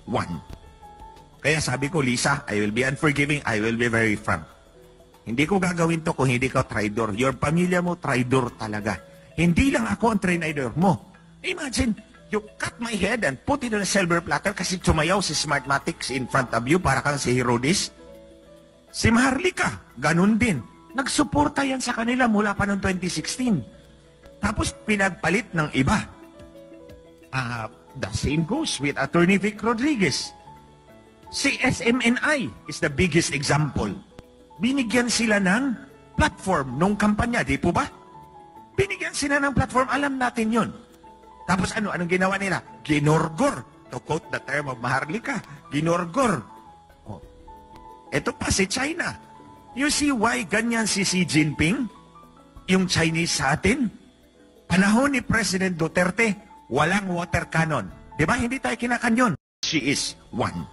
one. Kaya sabi ko, Lisa, I will be unforgiving, I will be very frank. Hindi ko gagawin to kung hindi ka traidor. Your pamilya mo, traidor talaga. Hindi lang ako ang traidor mo. Imagine, you cut my head and put it on a silver platter kasi tumayaw si Smartmatics in front of you para kang si Herodes. Si Maharlika, ganun din. Nagsuporta yan sa kanila mula pa noong 2016. Tapos pinagpalit ng iba. The same goes with Attorney Vic Rodriguez. Si SMNI is the biggest example. Binigyan sila ng platform nung kampanya, di po ba? Binigyan sila ng platform, alam natin yun. Tapos anong ginawa nila? Ginorgor. To quote the term of Maharlika, ginorgor. Oh. Ito pa si China. You see why ganyan si Xi Jinping? Yung Chinese sa atin? Panahon ni President Duterte, walang water cannon. Di ba? Hindi tayo kinakanyon. She is one.